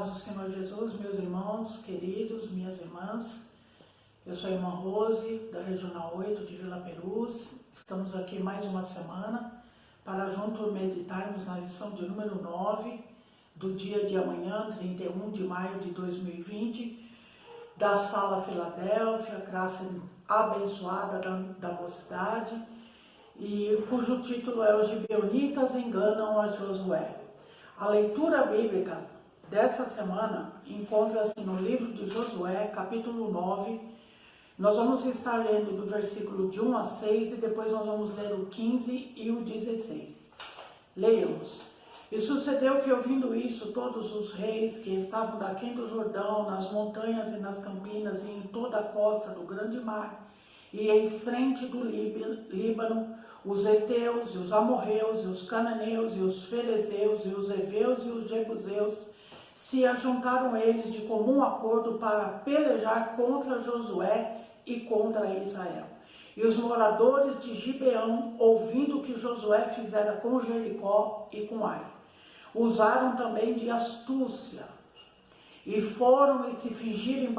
paz do Senhor Jesus, meus irmãos queridos, minhas irmãs. Eu sou a irmã Rose, da Regional 8 de Vila Perus. Estamos aqui mais uma semana para juntos meditarmos na lição de número 9 do dia de amanhã, 31 de maio de 2020, da Sala Filadélfia, graça abençoada da mocidade, e cujo título é Os Gibeonitas enganam a Josué. A leitura bíblica dessa semana encontra-se no livro de Josué, capítulo 9. Nós vamos estar lendo do versículo de 1 a 6 e depois nós vamos ler o 15 e o 16. Leiamos. E sucedeu que, ouvindo isso, todos os reis que estavam daquém do Jordão, nas montanhas e nas campinas e em toda a costa do grande mar, e em frente do Líbano, os heteus e os amorreus e os cananeus e os ferezeus e os heveus e os jebuseus, se ajuntaram eles de comum acordo para pelejar contra Josué e contra Israel. E os moradores de Gibeão, ouvindo o que Josué fizera com Jericó e com Ai, usaram também de astúcia, e foram e se fingiram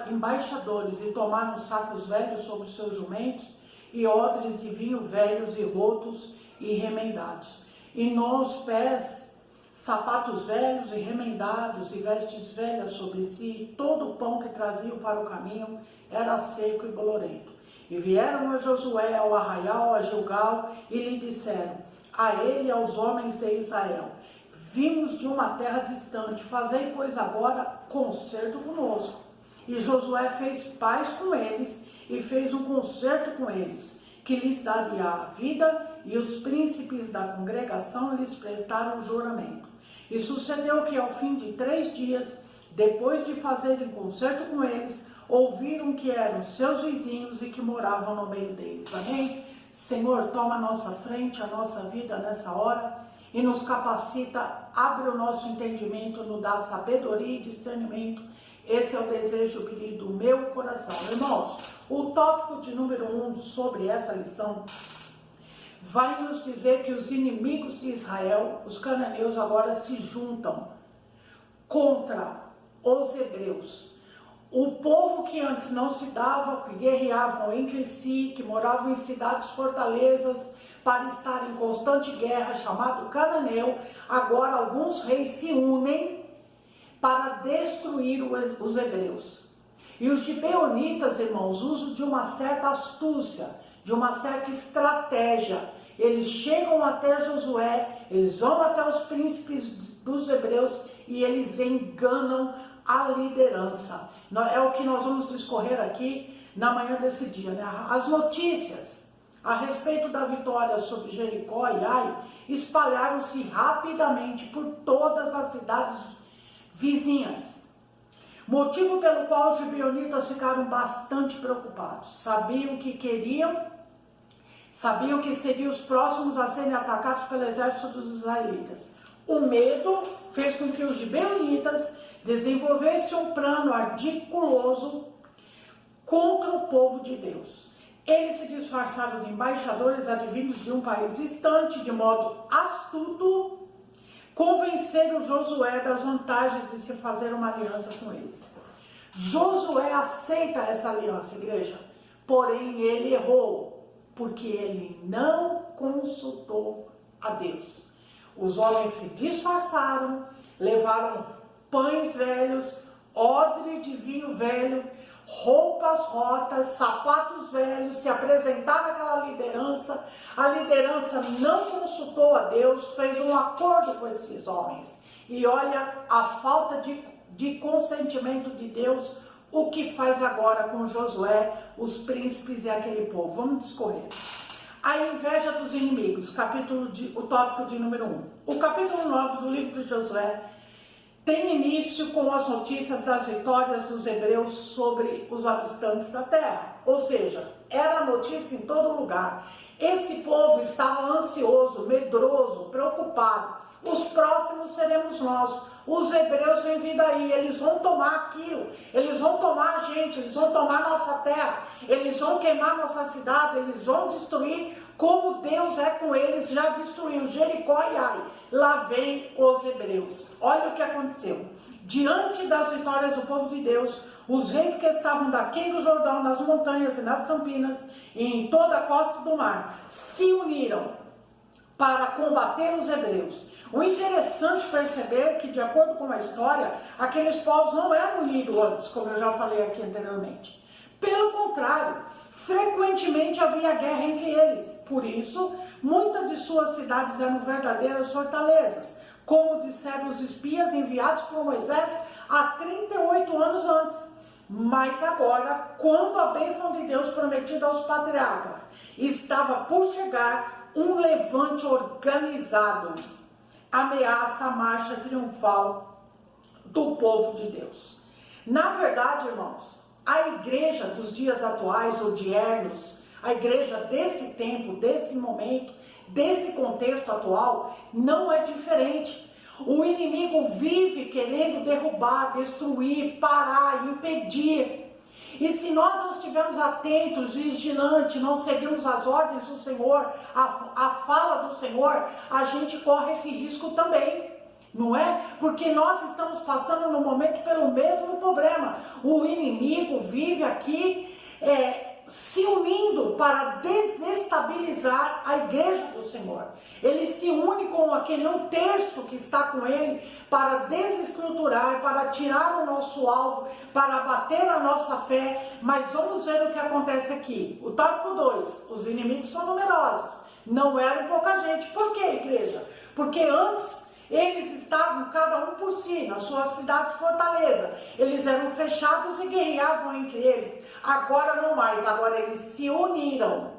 embaixadores, e tomaram sacos velhos sobre os seus jumentos, e odres de vinho velhos e rotos e remendados, e nos pés sapatos velhos e remendados, e vestes velhas sobre si, e todo o pão que traziam para o caminho era seco e bolorento. E vieram a Josué ao arraial, a Gilgal, e lhe disseram, a ele e aos homens de Israel, vimos de uma terra distante, fazei, pois, agora concerto conosco. E Josué fez paz com eles, e fez um concerto com eles, que lhes daria a vida, e os príncipes da congregação lhes prestaram juramento. E sucedeu que, ao fim de 3 dias, depois de fazerem concerto com eles, ouviram que eram seus vizinhos e que moravam no meio deles. Amém? Senhor, toma a nossa frente, a nossa vida nessa hora, e nos capacita, abre o nosso entendimento, nos dá sabedoria e discernimento. Esse é o desejo e o pedido do meu coração. Irmãos, o tópico de número 1 sobre essa lição vai nos dizer que os inimigos de Israel, os cananeus, agora se juntam contra os hebreus. O povo que antes não se dava, que guerreavam entre si, que moravam em cidades fortalezas para estar em constante guerra, chamado cananeu, agora alguns reis se unem para destruir os hebreus. E os gibeonitas, irmãos, usam de uma certa astúcia, de uma certa estratégia. Eles chegam até Josué, eles vão até os príncipes dos hebreus e eles enganam a liderança. É o que nós vamos discorrer aqui na manhã desse dia, né? As notícias a respeito da vitória sobre Jericó e Ai espalharam-se rapidamente por todas as cidades vizinhas, motivo pelo qual os gibeonitas ficaram bastante preocupados. Sabiam que seriam os próximos a serem atacados pelo exército dos israelitas. O medo fez com que os gibeonitas desenvolvessem um plano ardiculoso contra o povo de Deus. Eles se disfarçaram de embaixadores advindos de um país distante, de modo astuto, convenceram Josué das vantagens de se fazer uma aliança com eles. Josué aceita essa aliança, igreja, porém ele errou, porque ele não consultou a Deus. Os homens se disfarçaram, levaram pães velhos, odre de vinho velho, roupas rotas, sapatos velhos, se apresentaram àquela liderança. A liderança não consultou a Deus, fez um acordo com esses homens. E olha a falta de consentimento de Deus, o que faz agora com Josué, os príncipes e aquele povo. Vamos discorrer. A inveja dos inimigos, o tópico de número 1. O capítulo 9 do livro de Josué tem início com as notícias das vitórias dos hebreus sobre os habitantes da terra. Ou seja, era notícia em todo lugar. Esse povo estava ansioso, medroso, preocupado. Os próximos seremos nós. Os hebreus vêm vindo aí, eles vão tomar aquilo, eles vão tomar a gente, eles vão tomar nossa terra, eles vão queimar nossa cidade, eles vão destruir como Deus é com eles, já destruiu Jericó e Ai. Lá vem os hebreus. Olha o que aconteceu. diante das vitórias do povo de Deus, os reis que estavam daqui do Jordão, nas montanhas e nas campinas, e em toda a costa do mar, se uniram para combater os hebreus. O interessante perceber é que, de acordo com a história, aqueles povos não eram unidos antes, como eu já falei aqui anteriormente. Pelo contrário, frequentemente havia guerra entre eles. Por isso, muitas de suas cidades eram verdadeiras fortalezas, como disseram os espias enviados por Moisés há 38 anos antes. Mas agora, quando a bênção de Deus prometida aos patriarcas estava por chegar, um levante organizado ameaça a marcha triunfal do povo de Deus. Na verdade, irmãos, a igreja dos dias atuais, odiernos, a igreja desse tempo, desse momento, desse contexto atual, não é diferente. O inimigo vive querendo derrubar, destruir, parar, impedir. E se nós não estivermos atentos, vigilantes, não seguirmos as ordens do Senhor, a fala do Senhor, a gente corre esse risco também, não é? Porque nós estamos passando no momento pelo mesmo problema. O inimigo vive aqui se unindo para desestabilizar a igreja do Senhor. Ele se une com aquele 1/3 que está com ele para desestruturar, para tirar o nosso alvo, para abater a nossa fé. Mas vamos ver o que acontece aqui. O tópico 2, os inimigos são numerosos, não eram pouca gente. Por que, igreja? Porque antes eles estavam cada um por si, na sua cidade de fortaleza. Eles eram fechados e guerreavam entre eles. Agora não mais, agora eles se uniram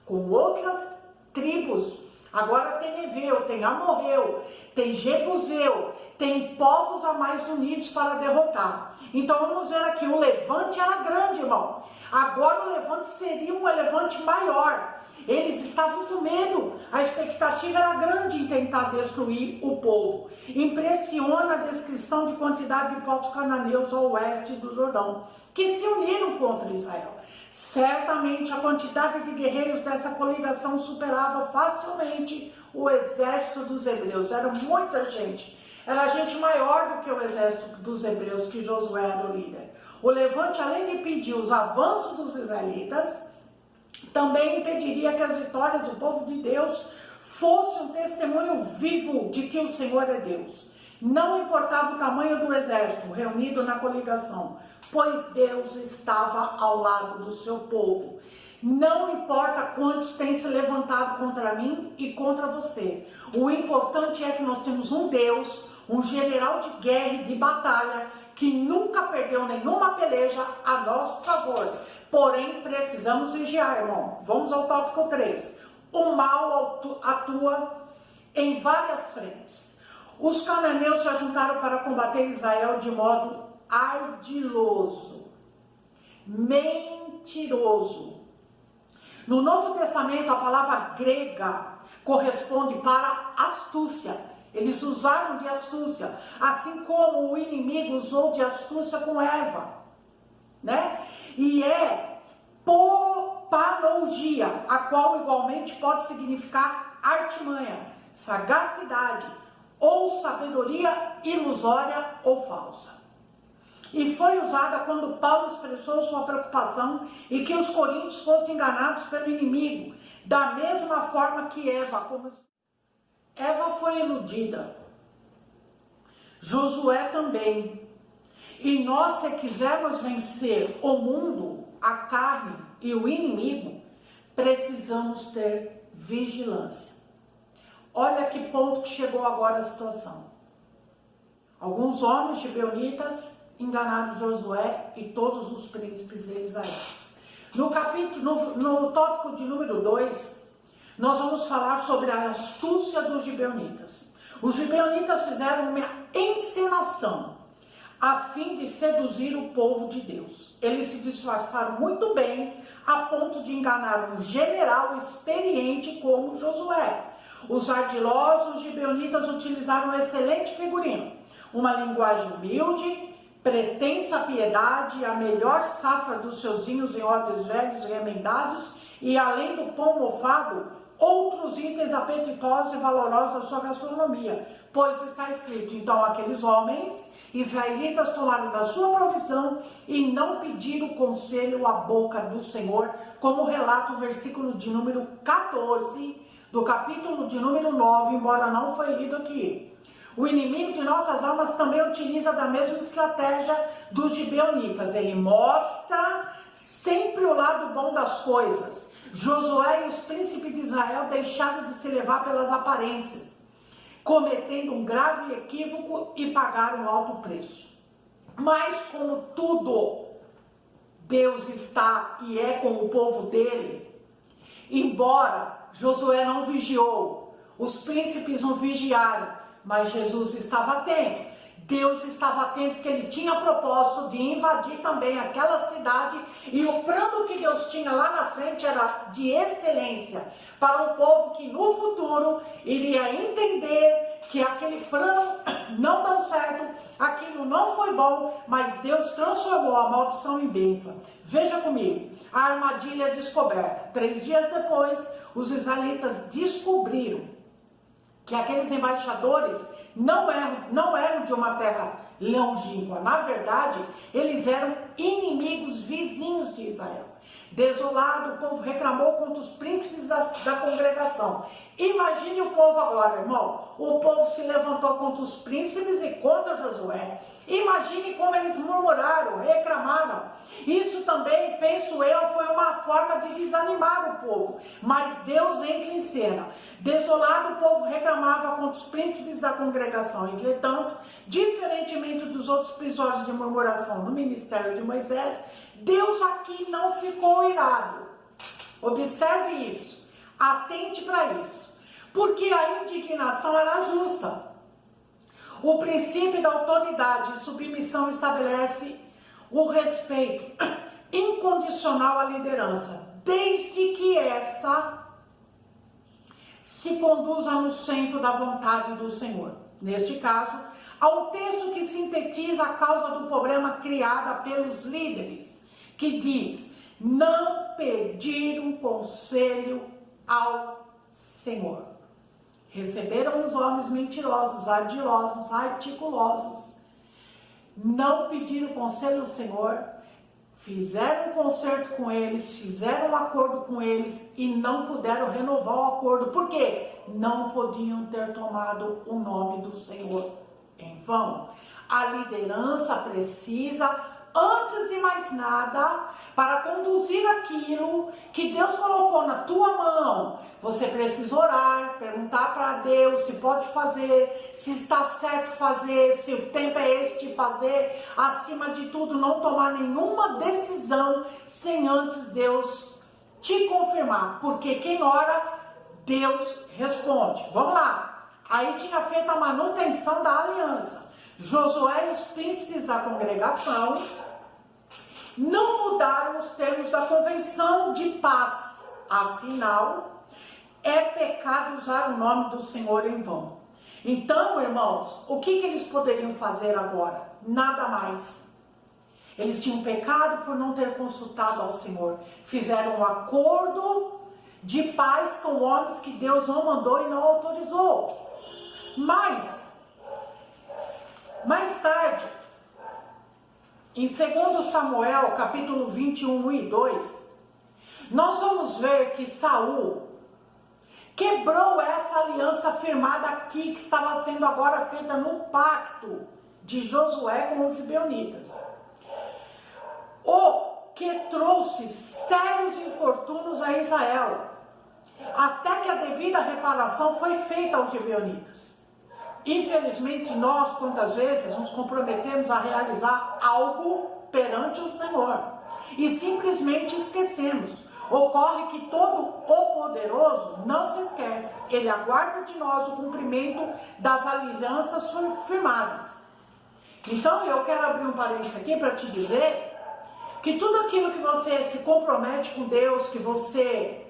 com outras tribos. Agora tem Eveu, tem Amorreu, tem Jebuseu, tem povos a mais unidos para derrotar. Então vamos ver aqui, o levante era grande, irmão. Agora o levante seria um levante maior. Eles estavam com medo, a expectativa era grande em tentar destruir o povo. Impressiona a descrição de quantidade de povos cananeus ao oeste do Jordão, que se uniram contra Israel. Certamente a quantidade de guerreiros dessa coligação superava facilmente o exército dos hebreus. Era muita gente, era gente maior do que o exército dos hebreus, que Josué era o líder. O levante, além de impedir os avanços dos israelitas, também impediria que as vitórias do povo de Deus fossem um testemunho vivo de que o Senhor é Deus. Não importava o tamanho do exército reunido na coligação, pois Deus estava ao lado do seu povo. Não importa quantos têm se levantado contra mim e contra você. O importante é que nós temos um Deus, um general de guerra e de batalha, que nunca perdeu nenhuma peleja a nosso favor. Porém, precisamos vigiar, irmão. Vamos ao tópico 3. O mal atua em várias frentes. Os cananeus se juntaram para combater Israel de modo ardiloso, mentiroso. No Novo Testamento, a palavra grega corresponde para astúcia. Eles usaram de astúcia, assim como o inimigo usou de astúcia com Eva, né? E é panogia, a qual igualmente pode significar artimanha, sagacidade ou sabedoria ilusória ou falsa. E foi usada quando Paulo expressou sua preocupação e que os coríntios fossem enganados pelo inimigo, da mesma forma que Eva foi iludida. Josué também. E nós, se quisermos vencer o mundo, a carne e o inimigo, precisamos ter vigilância. Olha que ponto que chegou agora a situação. Alguns homens gibeonitas enganaram Josué e todos os príncipes de Israel. No tópico de número 2, nós vamos falar sobre a astúcia dos gibeonitas. Os gibeonitas fizeram uma encenação a fim de seduzir o povo de Deus. Eles se disfarçaram muito bem a ponto de enganar um general experiente como Josué. Os ardilosos gibeonitas utilizaram um excelente figurino, uma linguagem humilde, pretensa piedade, a melhor safra dos seus vinhos em odres velhos e remendados, e além do pão mofado, outros itens apetitosos e valorosos da sua gastronomia, pois está escrito: então aqueles homens Israelitas tomaram da sua provisão e não pediram conselho à boca do Senhor, como relata o versículo de número 14 do capítulo de número 9, embora não foi lido aqui. O inimigo de nossas almas também utiliza da mesma estratégia dos gibeonitas. Ele mostra sempre o lado bom das coisas. Josué e os príncipes de Israel deixaram de se levar pelas aparências, cometendo um grave equívoco e pagaram um alto preço. Mas como tudo, Deus está e é com o povo dele. Embora Josué não vigiou, os príncipes não vigiaram, mas Jesus estava atento. Deus estava atento porque ele tinha propósito de invadir também aquela cidade, e o plano que Deus tinha lá na frente era de excelência para um povo que no futuro iria entender que aquele plano não deu certo, aquilo não foi bom, mas Deus transformou a maldição em bênção. Veja comigo, a armadilha é descoberta. 3 dias depois, os israelitas descobriram que aqueles embaixadores não eram de uma terra longínqua. Na verdade, eles eram inimigos vizinhos de Israel. Desolado, o povo reclamou contra os príncipes da congregação. Imagine o povo agora, irmão. O povo se levantou contra os príncipes e contra Josué. Imagine como eles murmuraram, reclamaram. Isso também, penso eu, foi uma forma de desanimar o povo. Mas Deus entra em cena. Desolado, o povo reclamava contra os príncipes da congregação. Entretanto, diferentemente dos outros episódios de murmuração no ministério de Moisés, Deus aqui não ficou irado. Observe isso. Atente para isso. Porque a indignação era justa. O princípio da autoridade e submissão estabelece o respeito incondicional à liderança, desde que essa se conduza no centro da vontade do Senhor. Neste caso, há um texto que sintetiza a causa do problema criada pelos líderes, que diz: não pediram conselho ao Senhor. Receberam os homens mentirosos, ardilosos, articulosos, não pediram conselho ao Senhor, fizeram um concerto com eles, fizeram um acordo com eles e não puderam renovar o acordo. Por quê? Não podiam ter tomado o nome do Senhor em vão. A liderança precisa, antes de mais nada, para conduzir aquilo que Deus colocou na tua mão, você precisa orar, perguntar para Deus se pode fazer, se está certo fazer, se o tempo é este de fazer. Acima de tudo, não tomar nenhuma decisão sem antes Deus te confirmar, porque quem ora, Deus responde. Vamos lá. Aí tinha feito a manutenção da aliança. Josué e os príncipes da congregação não mudaram os termos da convenção de paz. Afinal, é pecado usar o nome do Senhor em vão. Então, irmãos, o que eles poderiam fazer agora? Nada mais. Eles tinham pecado por não ter consultado ao Senhor. Fizeram um acordo de paz com homens que Deus não mandou e não autorizou. Mas, mais tarde, em 2 Samuel, capítulo 21, 1 e 2, nós vamos ver que Saul quebrou essa aliança firmada aqui, que estava sendo agora feita no pacto de Josué com os gibeonitas, o que trouxe sérios infortúnios a Israel, até que a devida reparação foi feita aos gibeonitas. Infelizmente, nós, quantas vezes, nos comprometemos a realizar algo perante o Senhor e simplesmente esquecemos. Ocorre que todo o poderoso não se esquece. Ele aguarda de nós o cumprimento das alianças firmadas. Então, eu quero abrir um parênteses aqui para te dizer que tudo aquilo que você se compromete com Deus, que você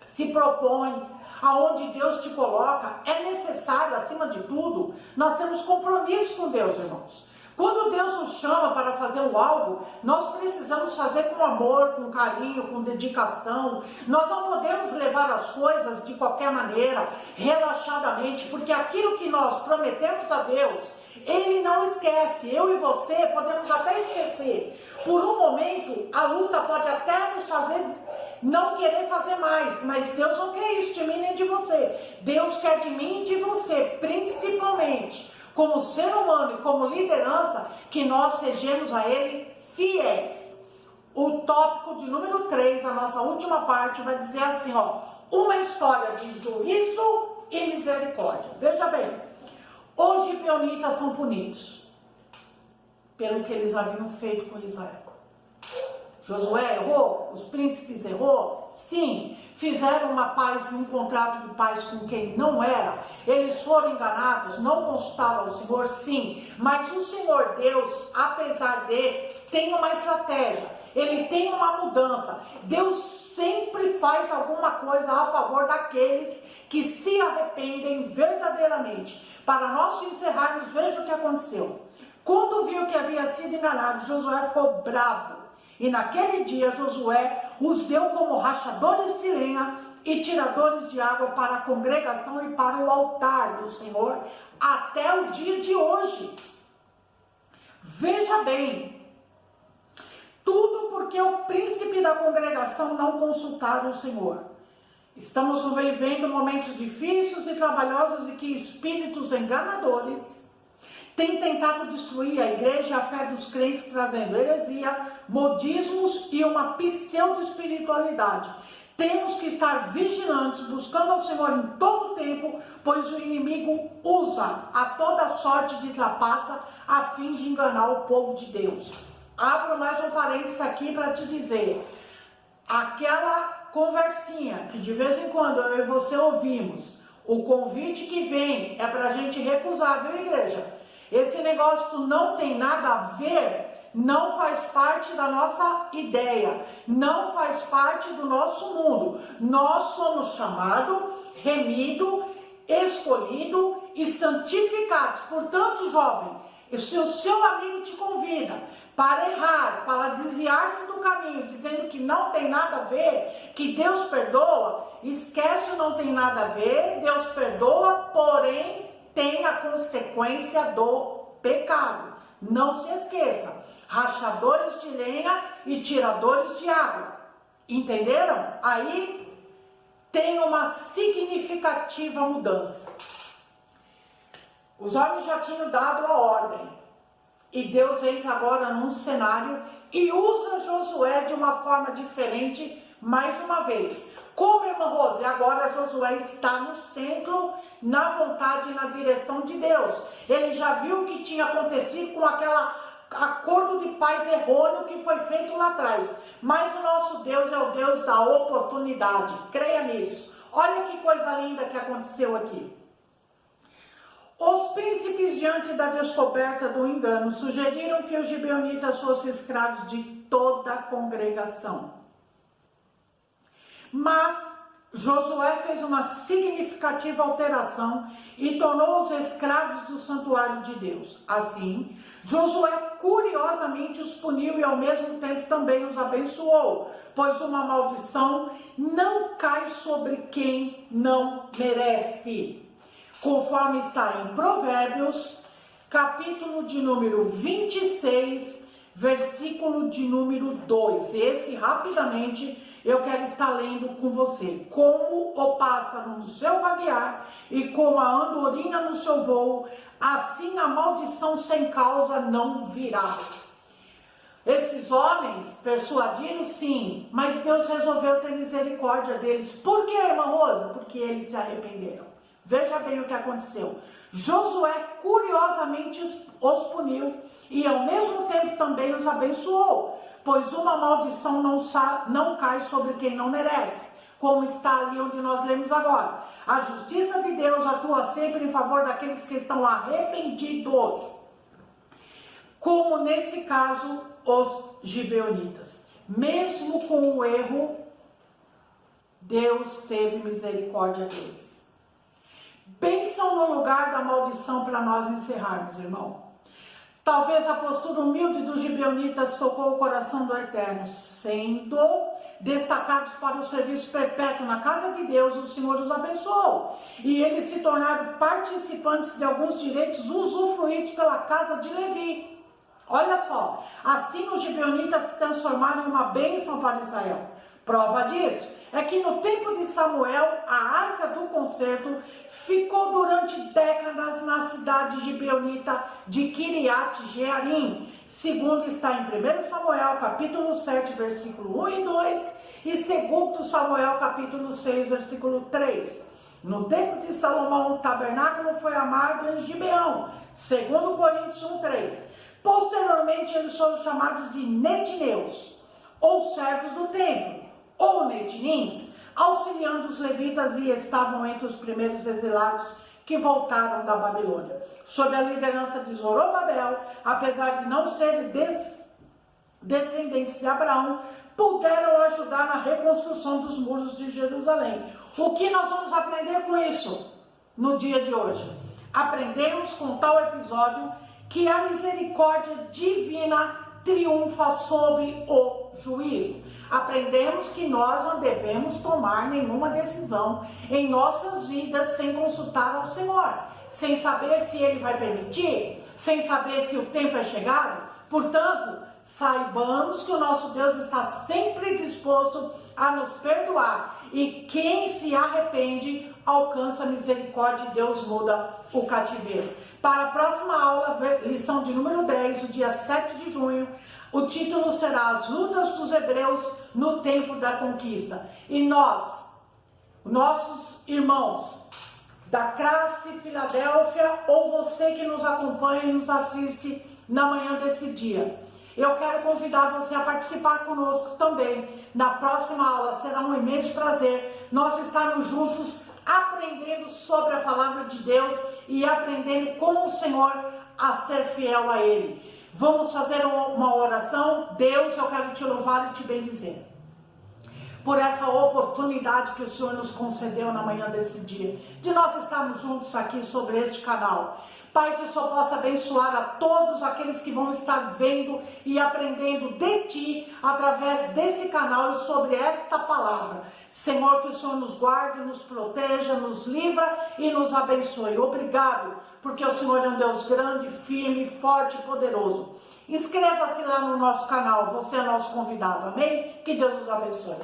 se propõe, aonde Deus te coloca, é necessário, acima de tudo, nós temos compromisso com Deus, irmãos. Quando Deus nos chama para fazer algo, nós precisamos fazer com amor, com carinho, com dedicação. Nós não podemos levar as coisas de qualquer maneira, relaxadamente, porque aquilo que nós prometemos a Deus Ele não esquece. Eu e você podemos até esquecer. Por um momento, a luta pode até nos fazer não querer fazer mais, mas Deus não quer isso de mim nem de você. Deus quer de mim e de você, principalmente, como ser humano e como liderança, que nós sejamos a Ele fiéis. O tópico de número 3, a nossa última parte, vai dizer assim, ó, uma história de juízo e misericórdia. Veja bem, os gibeonitas são punidos pelo que eles haviam feito com Israel. Josué errou, os príncipes errou, sim, fizeram uma paz, um contrato de paz com quem não era, eles foram enganados, não consultaram ao Senhor, sim, mas o Senhor Deus, apesar de, tem uma estratégia, Ele tem uma mudança. Deus sempre faz alguma coisa a favor daqueles que se arrependem verdadeiramente. Para nós encerrarmos, veja o que aconteceu. Quando viu que havia sido enganado, Josué ficou bravo. E naquele dia Josué os deu como rachadores de lenha e tiradores de água para a congregação e para o altar do Senhor até o dia de hoje. Veja bem, tudo porque o príncipe da congregação não consultaram o Senhor. Estamos vivendo momentos difíceis e trabalhosos em que espíritos enganadores têm tentado destruir a igreja e a fé dos crentes, trazendo heresia, modismos e uma pseudo-espiritualidade. Temos que estar vigilantes, buscando ao Senhor em todo o tempo, pois o inimigo usa a toda sorte de trapaça a fim de enganar o povo de Deus. Abro mais um parênteses aqui para te dizer, aquela conversinha que de vez em quando eu e você ouvimos, o convite que vem é para a gente recusar, viu, igreja? Esse negócio não tem nada a ver, não faz parte da nossa ideia, não faz parte do nosso mundo. Nós somos chamados, remidos, escolhidos e santificados. Portanto, jovem, se o seu amigo te convida para errar, para desviar-se do caminho, dizendo que não tem nada a ver, que Deus perdoa, esquece o não tem nada a ver, Deus perdoa, porém tem a consequência do pecado. Não se esqueça, rachadores de lenha e tiradores de água. Entenderam? Aí tem uma significativa mudança. Os homens já tinham dado a ordem. E Deus entra agora num cenário e usa Josué de uma forma diferente mais uma vez. Como, irmã Rose, agora Josué está no centro, na vontade e na direção de Deus. Ele já viu o que tinha acontecido com aquele acordo de paz errôneo que foi feito lá atrás. Mas o nosso Deus é o Deus da oportunidade. Creia nisso. Olha que coisa linda que aconteceu aqui. Os príncipes, diante da descoberta do engano, sugeriram que os gibeonitas fossem escravos de toda a congregação. Mas Josué fez uma significativa alteração e tornou-os escravos do santuário de Deus. Assim, Josué curiosamente os puniu e ao mesmo tempo também os abençoou, pois uma maldição não cai sobre quem não merece. Conforme está em Provérbios, capítulo de número 26, versículo de número 2. Esse, rapidamente, eu quero estar lendo com você. Como o pássaro no seu vaguear e como a andorinha no seu voo, assim a maldição sem causa não virá. Esses homens persuadiram, sim, mas Deus resolveu ter misericórdia deles. Por quê, irmã Rosa? Porque eles se arrependeram. Veja bem o que aconteceu. Josué curiosamente os puniu e ao mesmo tempo também os abençoou, pois uma maldição não cai sobre quem não merece, como está ali onde nós lemos agora. A justiça de Deus atua sempre em favor daqueles que estão arrependidos, como nesse caso os gibeonitas. Mesmo com o erro, Deus teve misericórdia deles. Bênção no lugar da maldição para nós encerrarmos, irmão. Talvez a postura humilde dos gibeonitas tocou o coração do Eterno, sendo destacados para o serviço perpétuo na casa de Deus, o Senhor os abençoou. E eles se tornaram participantes de alguns direitos usufruídos pela casa de Levi. Olha só, assim os gibeonitas se transformaram em uma bênção para Israel. Prova disso é que no tempo de Samuel, a arca do concerto ficou durante décadas na cidade gibeonita de Kiriat Jearim, segundo está em 1 Samuel capítulo 7, versículo 1 e 2, e 2 Samuel capítulo 6, versículo 3. No tempo de Salomão, o tabernáculo foi amado em Gibeão, segundo Coríntios 1, 3. Posteriormente, eles foram chamados de netineus, ou servos do templo, ou netinins, auxiliando os levitas, e estavam entre os primeiros exilados que voltaram da Babilônia. Sob a liderança de Zorobabel, apesar de não serem descendentes de Abraão, puderam ajudar na reconstrução dos muros de Jerusalém. O que nós vamos aprender com isso no dia de hoje? Aprendemos com tal episódio que a misericórdia divina triunfa sobre o juízo. Aprendemos que nós não devemos tomar nenhuma decisão em nossas vidas sem consultar ao Senhor, sem saber se Ele vai permitir, sem saber se o tempo é chegado. Portanto, saibamos que o nosso Deus está sempre disposto a nos perdoar, e quem se arrepende alcança a misericórdia e Deus muda o cativeiro. Para a próxima aula, lição de número 10, o dia 7 de junho, o título será As Lutas dos Hebreus no Tempo da Conquista. E nós, nossos irmãos da classe Filadélfia, ou você que nos acompanha e nos assiste na manhã desse dia, eu quero convidar você a participar conosco também. Na próxima aula será um imenso prazer nós estarmos juntos aprendendo sobre a palavra de Deus e aprendendo com o Senhor a ser fiel a Ele. Vamos fazer uma oração. Deus, eu quero te louvar e te bendizer por essa oportunidade que o Senhor nos concedeu na manhã desse dia, de nós estarmos juntos aqui sobre este canal. Pai, que o Senhor possa abençoar a todos aqueles que vão estar vendo e aprendendo de Ti através desse canal e sobre esta palavra. Senhor, que o Senhor nos guarde, nos proteja, nos livra e nos abençoe. Obrigado, porque o Senhor é um Deus grande, firme, forte e poderoso. Inscreva-se lá no nosso canal, você é nosso convidado, amém? Que Deus nos abençoe.